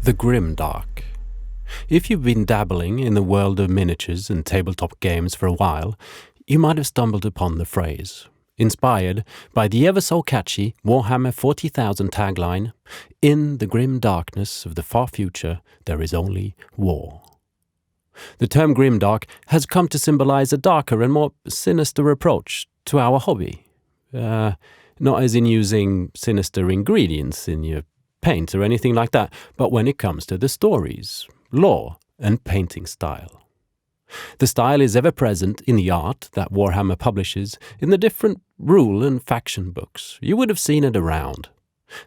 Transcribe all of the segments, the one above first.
The grimdark. If you've been dabbling in the world of miniatures and tabletop games for a while, you might have stumbled upon the phrase, inspired by the ever-so-catchy Warhammer 40,000 tagline, "In the grim darkness of the far future, there is only war." The term grimdark has come to symbolize a darker and more sinister approach to our hobby. Not as in using sinister ingredients in your paint or anything like that, but when it comes to the stories, lore, and painting style. The style is ever present in the art that Warhammer publishes in the different rule and faction books. You would have seen it around.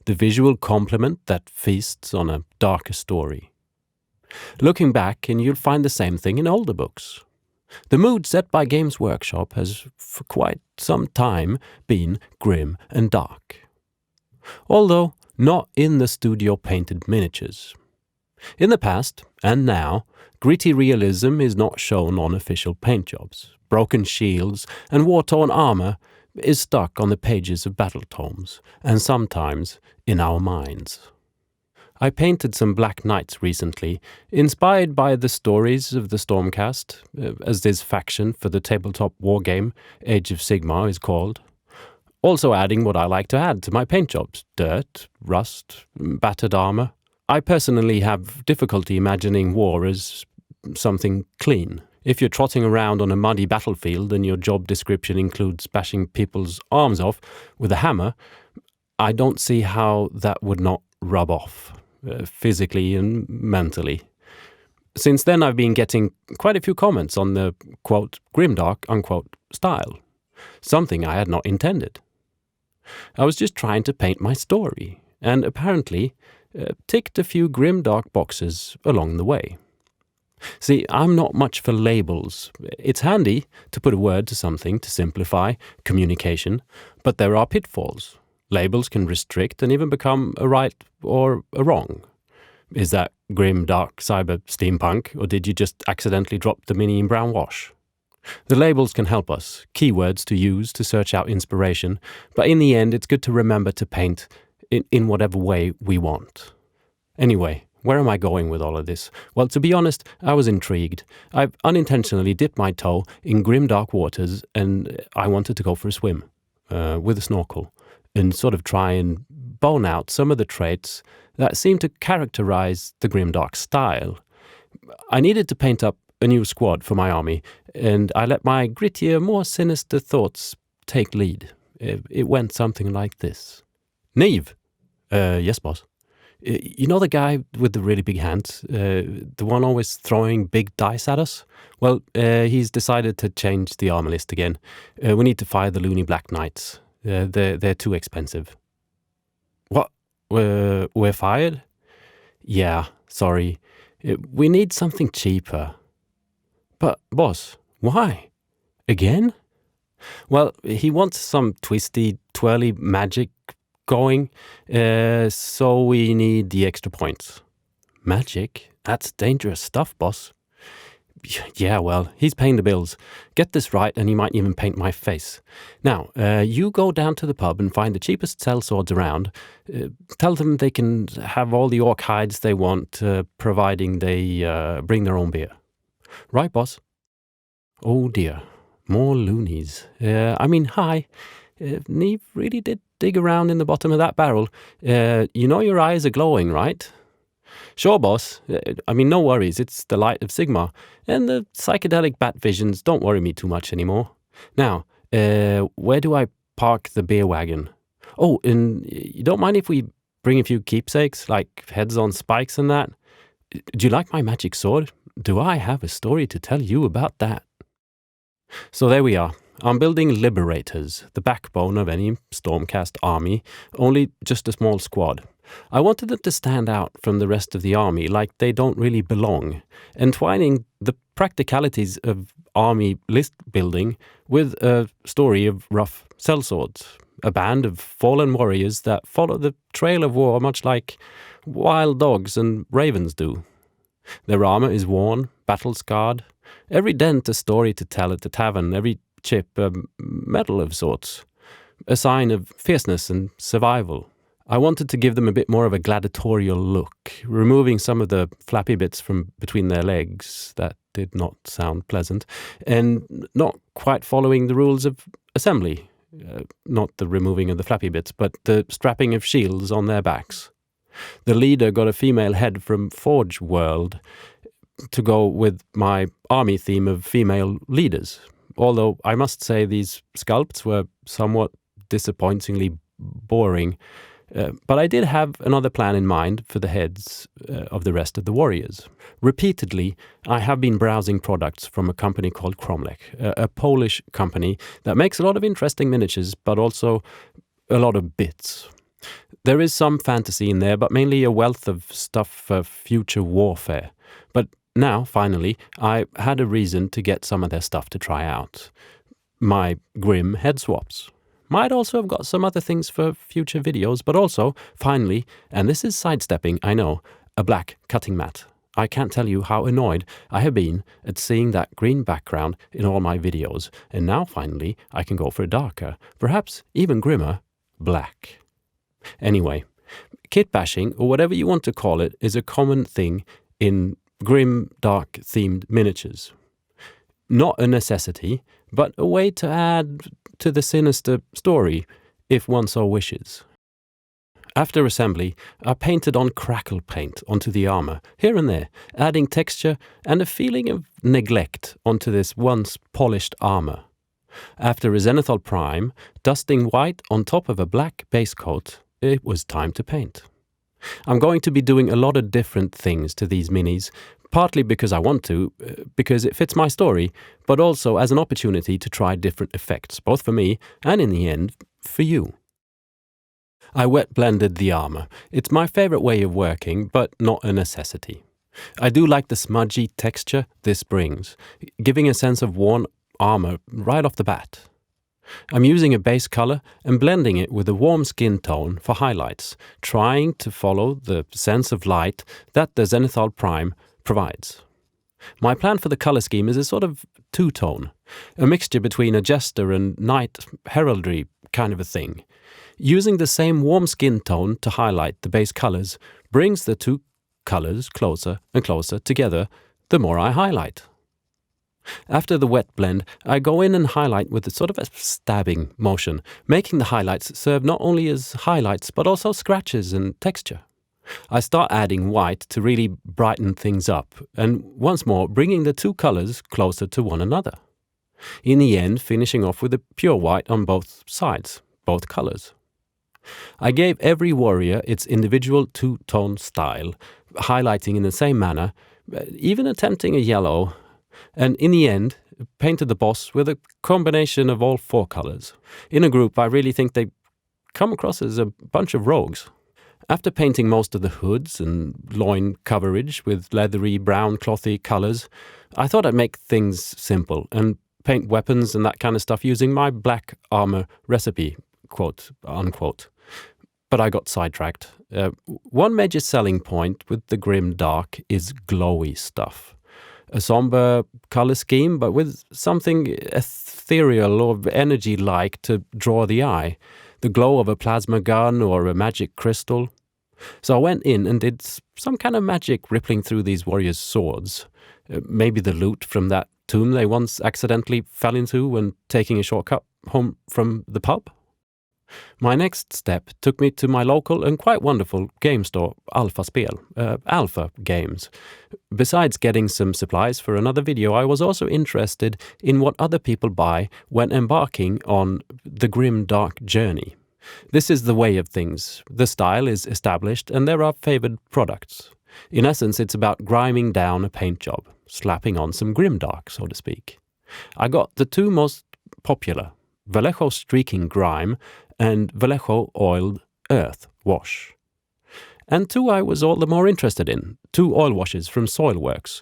The visual complement that feasts on a darker story. Looking back, and you'll find the same thing in older books. The mood set by Games Workshop has for quite some time been grim and dark. Although not in the studio-painted miniatures. In the past, and now, gritty realism is not shown on official paint jobs. Broken shields and war-torn armor is stuck on the pages of battle tomes, and sometimes in our minds. I painted some Black Knights recently, inspired by the stories of the Stormcast, as this faction for the tabletop wargame Age of Sigmar is called. Also adding what I like to add to my paint jobs: dirt, rust, battered armor. I personally have difficulty imagining war as something clean. If you're trotting around on a muddy battlefield and your job description includes bashing people's arms off with a hammer, I don't see how that would not rub off, physically and mentally. Since then I've been getting quite a few comments on the, quote, grimdark, unquote, style. Something I had not intended. I was just trying to paint my story, and apparently ticked a few grimdark boxes along the way. See, I'm not much for labels. It's handy to put a word to something to simplify communication, but there are pitfalls. Labels can restrict and even become a right or a wrong. Is that grim, dark, cyber, steampunk, or did you just accidentally drop the mini in brown wash? The labels can help us, keywords to use to search out inspiration, but in the end it's good to remember to paint in whatever way we want. Anyway, where am I going with all of this? Well, to be honest, I was intrigued. I've unintentionally dipped my toe in grimdark waters, and I wanted to go for a swim with a snorkel and sort of try and bone out some of the traits that seem to characterize the grimdark style. I needed to paint up a new squad for my army, and I let my grittier, more sinister thoughts take lead. It went something like this. Neve! Yes, boss. You know the guy with the really big hands? The one always throwing big dice at us? Well, he's decided to change the armor list again. We need to fire the loony Black Knights. They're too expensive. What? We're fired? Yeah, sorry. We need something cheaper. But, boss, why? Again? Well, he wants some twisty, twirly magic going, so we need the extra points. Magic? That's dangerous stuff, boss. Yeah, well, he's paying the bills. Get this right and he might even paint my face. Now, you go down to the pub and find the cheapest sellswords around. Tell them they can have all the orc hides they want, providing they bring their own beer. Right, boss? Oh dear, more loonies. Hi. Neve really did dig around in the bottom of that barrel. You know your eyes are glowing, right? Sure, boss. No worries, it's the light of Sigmar. And the psychedelic bat visions don't worry me too much anymore. Now, where do I park the beer wagon? Oh, and you don't mind if we bring a few keepsakes, like heads on spikes and that? Do you like my magic sword? Do I have a story to tell you about that? So there we are. I'm building Liberators, the backbone of any Stormcast army, only just a small squad. I wanted them to stand out from the rest of the army like they don't really belong, entwining the practicalities of army list building with a story of rough sellswords, a band of fallen warriors that follow the trail of war much like wild dogs and ravens do. Their armor is worn, battle-scarred, every dent a story to tell at the tavern, every chip a medal of sorts, a sign of fierceness and survival. I wanted to give them a bit more of a gladiatorial look, removing some of the flappy bits from between their legs that did not sound pleasant, and not quite following the rules of assembly. Not the removing of the flappy bits, but the strapping of shields on their backs. The leader got a female head from Forge World to go with my army theme of female leaders, although I must say these sculpts were somewhat disappointingly boring. But I did have another plan in mind for the heads of the rest of the warriors. Repeatedly, I have been browsing products from a company called Cromlech, a Polish company that makes a lot of interesting miniatures, but also a lot of bits. There is some fantasy in there, but mainly a wealth of stuff for future warfare. But now, finally, I had a reason to get some of their stuff to try out. My Grim head swaps. Might also have got some other things for future videos, but also, finally, and this is sidestepping, I know, a black cutting mat. I can't tell you how annoyed I have been at seeing that green background in all my videos, and now finally I can go for a darker, perhaps even grimmer, black. Anyway, kitbashing, or whatever you want to call it, is a common thing in grim, dark themed miniatures. Not a necessity, but a way to add to the sinister story, if one so wishes. After assembly, I painted on crackle paint onto the armor, here and there, adding texture and a feeling of neglect onto this once polished armor. After a Zenithal Prime, dusting white on top of a black base coat, it was time to paint. I'm going to be doing a lot of different things to these minis, partly because I want to, because it fits my story, but also as an opportunity to try different effects, both for me and in the end, for you. I wet blended the armor. It's my favorite way of working, but not a necessity. I do like the smudgy texture this brings, giving a sense of worn armor right off the bat. I'm using a base color and blending it with a warm skin tone for highlights, trying to follow the sense of light that the Zenithal Prime provides. My plan for the color scheme is a sort of two-tone, a mixture between a jester and knight heraldry kind of a thing. Using the same warm skin tone to highlight the base colors brings the two colors closer and closer together the more I highlight. After the wet blend, I go in and highlight with a sort of a stabbing motion, making the highlights serve not only as highlights but also scratches and texture. I start adding white to really brighten things up, and once more bringing the two colors closer to one another. In the end, finishing off with a pure white on both sides, both colors. I gave every warrior its individual two-tone style, highlighting in the same manner, even attempting a yellow, and in the end, painted the boss with a combination of all four colors. In a group, I really think they come across as a bunch of rogues. After painting most of the hoods and loin coverage with leathery, brown, clothy colors, I thought I'd make things simple and paint weapons and that kind of stuff using my black armor recipe, quote, unquote. But I got sidetracked. One major selling point with the grim dark is glowy stuff. A somber color scheme, but with something ethereal or energy-like to draw the eye. The glow of a plasma gun or a magic crystal. So I went in and did some kind of magic rippling through these warriors' swords. Maybe the loot from that tomb they once accidentally fell into when taking a shortcut home from the pub. My next step took me to my local and quite wonderful game store, Alpha Spel, Alpha Games. Besides getting some supplies for another video, I was also interested in what other people buy when embarking on the grim dark journey. This is the way of things. The style is established and there are favored products. In essence, it's about griming down a paint job, slapping on some grimdark, so to speak. I got the two most popular, Vallejo Streaking Grime and Vallejo Oiled Earth Wash. And two I was all the more interested in, two oil washes from Soilworks,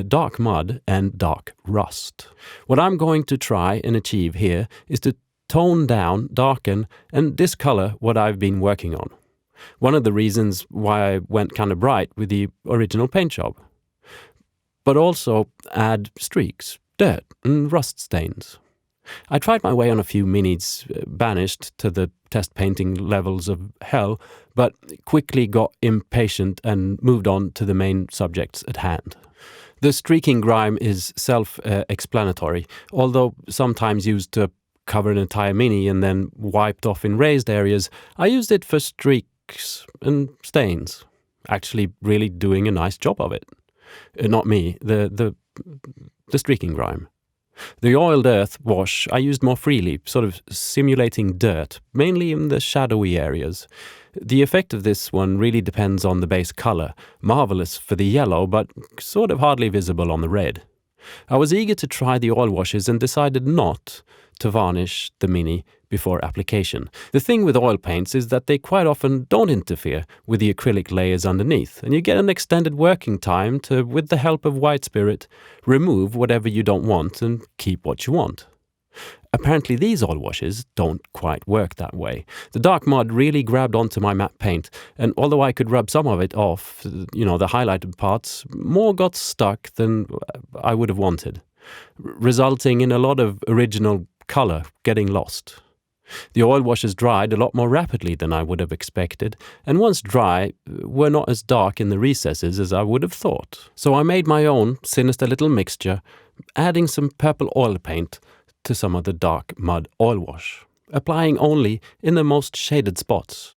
Dark Mud and Dark Rust. What I'm going to try and achieve here is to tone down, darken, and discolor what I've been working on. One of the reasons why I went kind of bright with the original paint job. But also add streaks, dirt, and rust stains. I tried my way on a few minis, banished to the test painting levels of hell, but quickly got impatient and moved on to the main subjects at hand. The streaking grime is self-explanatory, although sometimes used to cover an entire mini and then wiped off in raised areas. I used it for streaks and stains, actually really doing a nice job of it. Not me, the streaking grime. The oiled earth wash I used more freely, sort of simulating dirt, mainly in the shadowy areas. The effect of this one really depends on the base colour, marvellous for the yellow, but sort of hardly visible on the red. I was eager to try the oil washes and decided not to varnish the mini before application. The thing with oil paints is that they quite often don't interfere with the acrylic layers underneath, and you get an extended working time to, with the help of white spirit, remove whatever you don't want and keep what you want. Apparently these oil washes don't quite work that way. The dark mud really grabbed onto my matte paint, and although I could rub some of it off, the highlighted parts, more got stuck than I would have wanted, resulting in a lot of original colour getting lost. The oil washes dried a lot more rapidly than I would have expected, and once dry, were not as dark in the recesses as I would have thought. So I made my own sinister little mixture, adding some purple oil paint to some of the dark mud oil wash, applying only in the most shaded spots.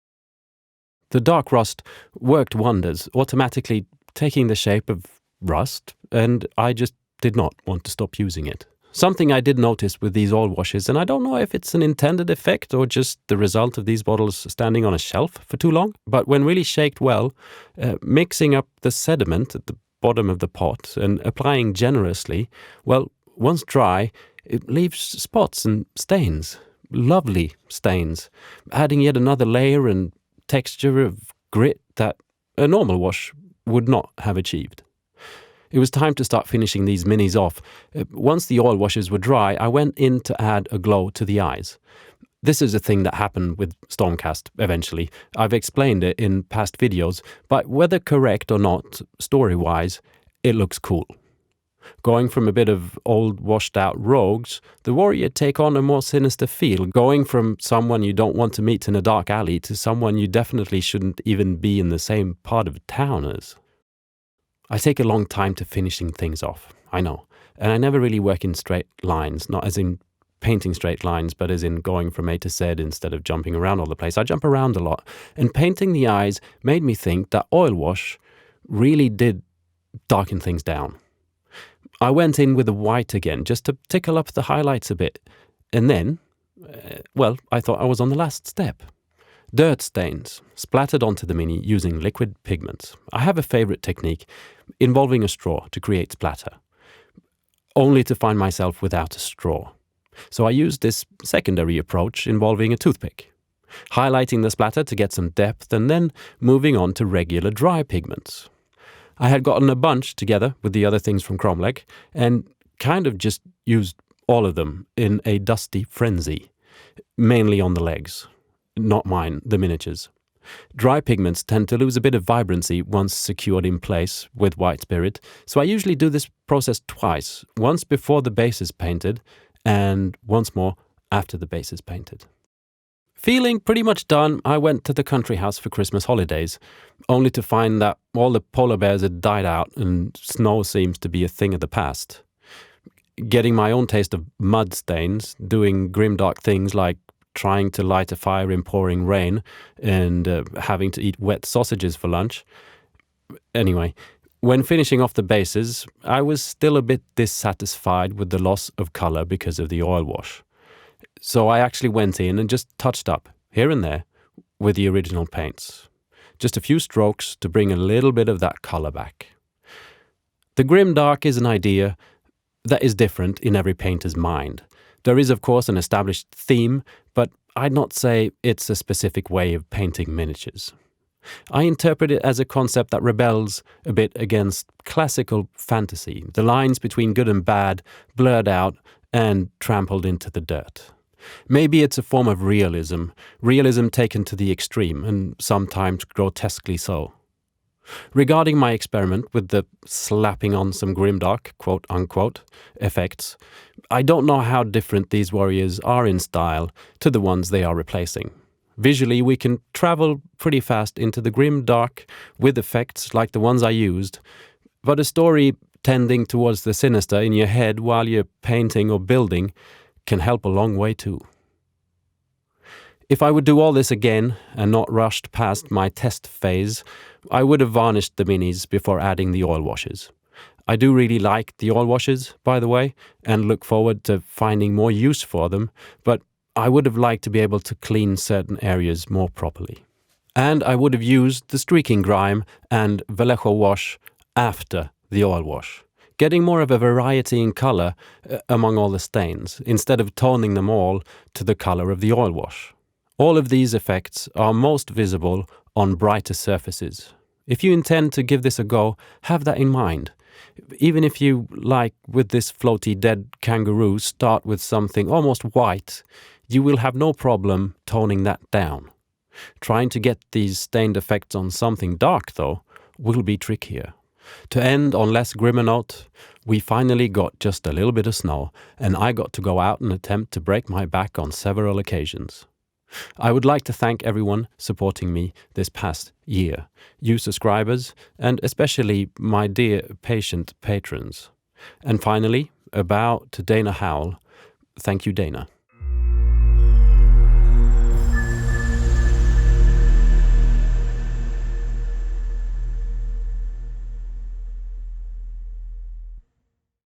The dark rust worked wonders, automatically taking the shape of rust, and I just did not want to stop using it. Something I did notice with these oil washes, and I don't know if it's an intended effect or just the result of these bottles standing on a shelf for too long, but when really shaked well, mixing up the sediment at the bottom of the pot and applying generously, well, once dry, it leaves spots and stains, lovely stains, adding yet another layer and texture of grit that a normal wash would not have achieved. It was time to start finishing these minis off. Once the oil washes were dry, I went in to add a glow to the eyes. This is a thing that happened with Stormcast eventually. I've explained it in past videos, but whether correct or not, story-wise, it looks cool. Going from a bit of old washed-out rogues, the warrior take on a more sinister feel, going from someone you don't want to meet in a dark alley to someone you definitely shouldn't even be in the same part of town as. I take a long time to finishing things off, I know, and I never really work in straight lines, not as in painting straight lines, but as in going from A to Z instead of jumping around all the place. I jump around a lot, and painting the eyes made me think that oil wash really did darken things down. I went in with the white again, just to tickle up the highlights a bit, and then, I thought I was on the last step. Dirt stains, splattered onto the mini using liquid pigments. I have a favourite technique involving a straw to create splatter, only to find myself without a straw. So I used this secondary approach involving a toothpick, highlighting the splatter to get some depth and then moving on to regular dry pigments. I had gotten a bunch together with the other things from Chromeleg and kind of just used all of them in a dusty frenzy, mainly on the legs. Not mine, the miniatures. Dry pigments tend to lose a bit of vibrancy once secured in place with white spirit, so I usually do this process twice, once before the base is painted and once more after the base is painted. Feeling pretty much done, I went to the country house for Christmas holidays, only to find that all the polar bears had died out and snow seems to be a thing of the past. Getting my own taste of mud stains, doing grimdark things like trying to light a fire in pouring rain and having to eat wet sausages for lunch. Anyway, when finishing off the bases, I was still a bit dissatisfied with the loss of colour because of the oil wash. So I actually went in and just touched up, here and there, with the original paints. Just a few strokes to bring a little bit of that colour back. The grimdark is an idea that is different in every painter's mind. There is, of course, an established theme, but I'd not say it's a specific way of painting miniatures. I interpret it as a concept that rebels a bit against classical fantasy, the lines between good and bad blurred out and trampled into the dirt. Maybe it's a form of realism taken to the extreme, and sometimes grotesquely so. Regarding my experiment with the slapping on some grimdark, quote-unquote, effects, I don't know how different these warriors are in style to the ones they are replacing. Visually, we can travel pretty fast into the grimdark with effects like the ones I used, but a story tending towards the sinister in your head while you're painting or building can help a long way too. If I would do all this again and not rushed past my test phase, I would have varnished the minis before adding the oil washes. I do really like the oil washes, by the way, and look forward to finding more use for them, but I would have liked to be able to clean certain areas more properly. And I would have used the streaking grime and Vallejo wash after the oil wash, getting more of a variety in color among all the stains, instead of toning them all to the color of the oil wash. All of these effects are most visible on brighter surfaces. If you intend to give this a go, have that in mind. Even if you, like with this floaty dead kangaroo, start with something almost white, you will have no problem toning that down. Trying to get these stained effects on something dark, though, will be trickier. To end on less grimmer note, we finally got just a little bit of snow, and I got to go out and attempt to break my back on several occasions. I would like to thank everyone supporting me this past year, you subscribers, and especially my dear patient patrons. And finally, a bow to Dana Howell. Thank you, Dana.